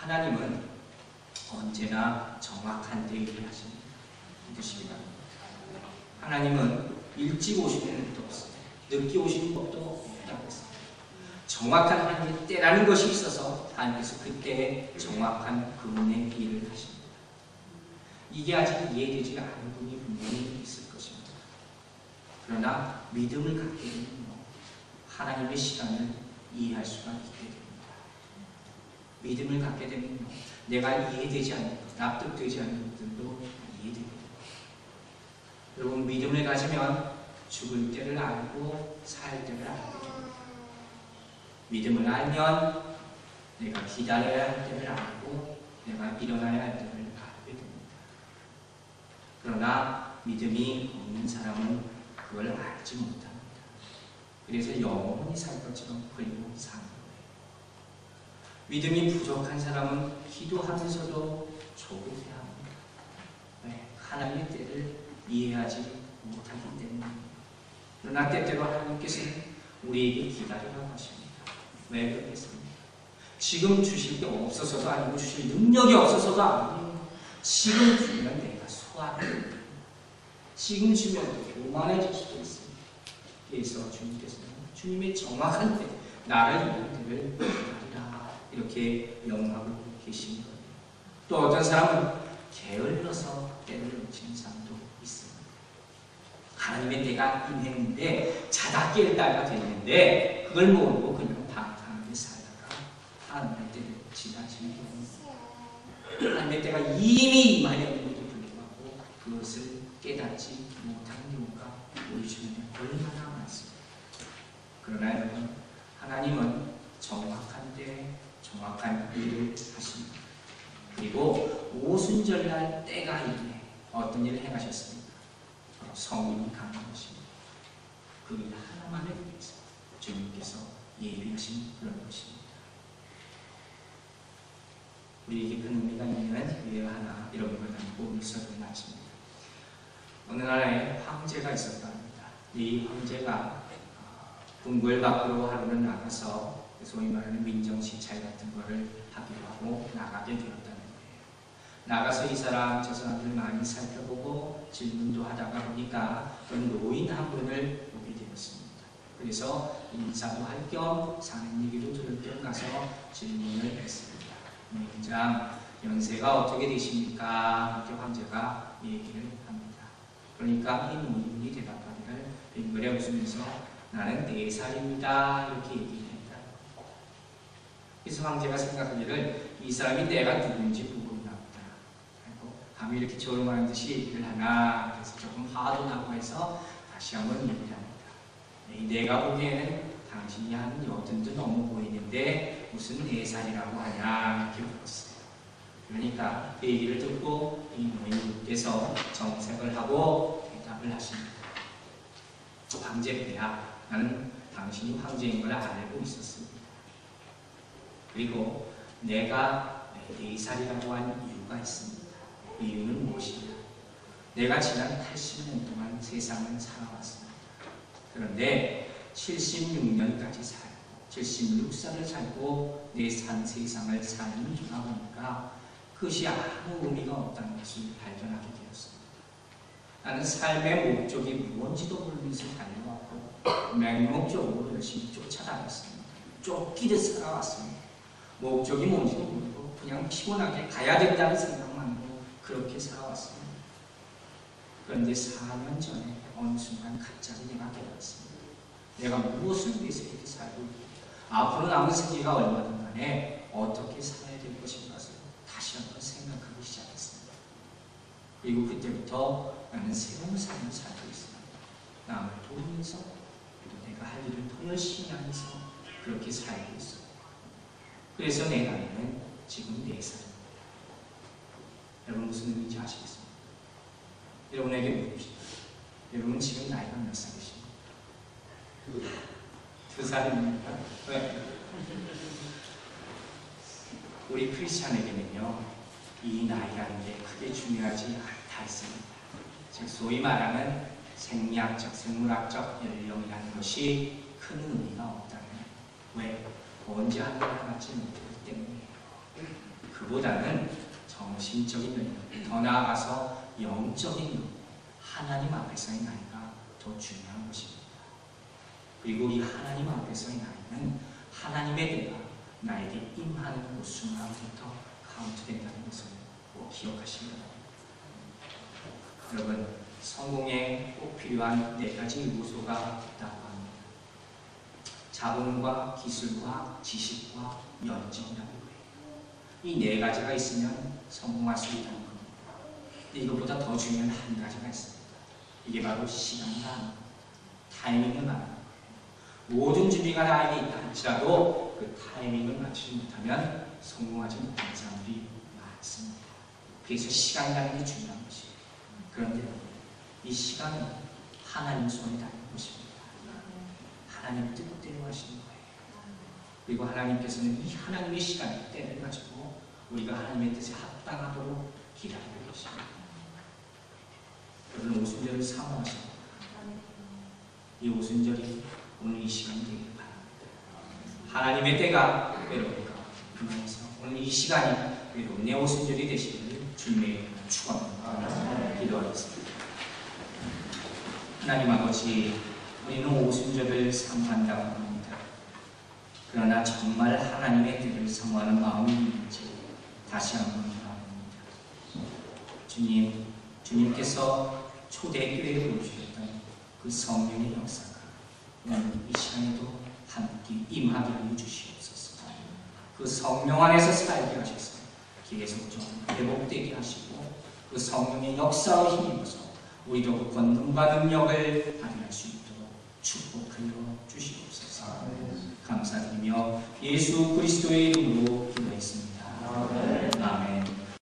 하나님은 언제나 정확한 때에 일하시는 뜻입니다. 하나님은 일찍 오시는 것도 없습니다. 늦게 오시는 것도 없다고 했습니다. 정확한 하나님의 때라는 것이 있어서 하나님께서 그때 정확한 그분의 일을 하십니다. 이게 아직 이해되지 않은 분이 분명히 있을 것입니다. 그러나 믿음을 갖게 되면 하나님의 시간을 이해할 수가 있게 됩니다. 믿음을 갖게 되면 내가 이해되지 않는 것, 납득되지 않는 것들도 이해됩니다. 여러분, 믿음을 가지면 죽을 때를 알고 살 때를 알게 됩니다. 믿음을 알면 내가 기다려야 할 때를 알고 내가 일어나야 할 때를 알게 됩니다. 그러나 믿음이 없는 사람은 그걸 알지 못합니다. 그래서 영원히 살 것처럼 그리고 사는 거예요. 믿음이 부족한 사람은 기도하면서도 조급해합니다. 왜? 하나님의 때를 이해하지 못하기 때문입니다. 그러나 때때로 하나님께서는 우리에게 기다리라고 하십니다. 왜 그렇겠습니까? 지금 주실 게 없어서도 아니고 주실 능력이 없어서도 아니고 지금 주면 내가 소화를 지금 주면 교만해질 수도 있습니다. 그래서 주님께서는 주님의 정확한 때 나를 위한 때를 기다리라 이렇게 명하고 계신 거예요. 또 어떤 사람은 게을러서 때를 놓치는 사람도 있습니다. 하나님의 때가 임했는데 자다 깰 때가 됐는데 그걸 모르고 그냥 방탕하게 살다가 하나님의 때를 지나치는 경우, 하나님의 때가 이미 임하였는데도 불구하고 그것을 깨닫지 못하는 경우가 우리 주변에 얼마나 많습니다. 그러나 여러분, 하나님은 정확한 때에 정확한 일을 하십니다. 그리고 오순절날 때가 이르매 어떤 일을 행하셨습니까? 바로 성령이 강한 것입니다. 그 일 하나만을 위해서 주님께서 예비하신 그런 것입니다. 우리에게 큰 의미가 있는 예화 하나 이런 걸 담고 일서를 마칩니다. 어느 나라에 황제가 있었다 합니다. 이 황제가 궁궐 밖으로 하루는 나가서 소위 말하는 민정시찰 같은 거를 하기로 하고 나가게 되었다는 거예요. 나가서 이 사람 저 사람들 많이 살펴보고 질문도 하다가 보니까 노인 한 분을 보게 되었습니다. 그래서 인사도 할 겸 사는 얘기도 들을 겸 가서 질문을 했습니다. 노인장, 연세가 어떻게 되십니까? 이렇게 황제가 얘기를 합니다. 그러니까 이 노인이 대답하기를 빙그레 웃으면서 나는 4살입니다. 이렇게 얘기합니다. 그래서 황제가 생각하기를 이 사람이 내가 누군지 모르나 보다. 감히 이렇게 조롱하는 듯이 얘기를 하나. 그래서 조금 화도 나고 해서 다시 한번 얘기를 합니다. 내가 보기에는 당신이 한 80도 넘어 보이는데 무슨 4살이라고 하냐. 이렇게 물었어요. 그러니까 그 얘기를 듣고 이 노인께서 정색을 하고 대답을 하십니다. 황제야, 나는 당신이 황제인 걸 알고 있었습니다. 그리고 내가 4살이라고 한 이유가 있습니다. 그 이유는 무엇이냐? 내가 지난 80년 동안 세상을 살아왔습니다. 그런데 76년까지 살고 76살을 살고 내 산 세상을 삶을 돌아보니까 그것이 아무 의미가 없다는 것을 발견하게 되었습니다. 나는 삶의 목적이 무엇인지도 모르면서 달려왔고 맹목적으로 열심히 쫓아다녔습니다. 쫓기듯 살아왔습니다. 목적이 뭔지도 모르고 그냥 피곤하게 가야 된다는 생각만 하고 그렇게 살아왔습니다. 그런데 4년 전에 어느 순간 갑자기 내가 깨달았습니다. 내가 무엇을 위해서 이렇게 살고 있고 앞으로 남은 생애가 얼마든 간에 어떻게 살아야 될 것인가를 다시 한번 생각하기 시작했습니다. 그리고 그때부터 나는 새로운 삶을 살고 있습니다. 남을 도우면서 또 내가 할 일을 더 열심히 하면서 그렇게 살고 있습니다. 그래서 내 나이는 지금 4살입니다. 여러분 무슨 의미인지 아시겠습니까? 여러분에게 묻읍시다. 여러분 지금 나이가 몇 살이십니까? 2살입니까? 왜? 우리 크리스찬에게는요, 이 나이라는 게 크게 중요하지 않다 했습니다. 즉 소위 말하는 생리학적, 생물학적 연령이라는 것이 큰 의미가 없다는 거예요. 왜? 언제 하늘을 받지 못했기 때문에 그 그보다는 정신적인 능력, 더 나아가서 영적인 능력, 하나님 앞에서의 나이가 더 중요한 것입니다. 그리고 이 하나님 앞에서의 나이는 하나님의 때가 나에게 임하는 그 순간부터 카운트된다는 것을 꼭 기억하시기 바랍니다. 여러분, 성공에 꼭 필요한 4가지 요소가 있다고 합니다. 자본과 기술과 지식과 열정이라는 거예요. 이 4가지가 있으면 성공할 수 있다는 겁니다. 근데 이것보다 더 중요한 한 가지가 있습니다. 이게 바로 시간과 타이밍을 말하는 거예요. 모든 준비가 나에게 있다 할지라도 그 타이밍을 맞추지 못하면 성공하지 못하는 사람들이 많습니다. 그래서 시간이라는 게 중요한 것이에요. 그런데 이 시간은 하나님 손에 달린 것입니다. 하나님 뜻대로 하시는 거예요. 그리고 하나님께서는 이 하나님의 시간의 때를 가지고 우리가 하나님의 뜻에 합당하도록 기다리는 것입니다. 여러분, 오순절을 사모하시고 이 오순절이 오늘 이 시간이 되길 바랍니다. 하나님의 때가 외로우니까 그래서 오늘 이 시간이 외로운 내 오순절이 되시기를 주님의 축원합니다. 기도하겠습니다. 하나님 아버지, 우리는 오순절을 사모한다고 합니다. 그러나 정말 하나님의 뜻을 사모하는 마음이 있는지 다시 한번 바랍니다. 주님, 주님께서 초대교회에 보여주셨던 그 성령의 역사가 오늘 이 시간에도 함께 임하게 하여 주시옵소서. 그 성령 안에서 살게 하셔서 계속 좀 회복되게 하시고 그 성령의 역사와 힘입어서 우리도 그 권능과 능력을 발휘할 수 있도록 축복하여 주시옵소서. 감사드리며 예수 그리스도의 이름으로 기도했습니다.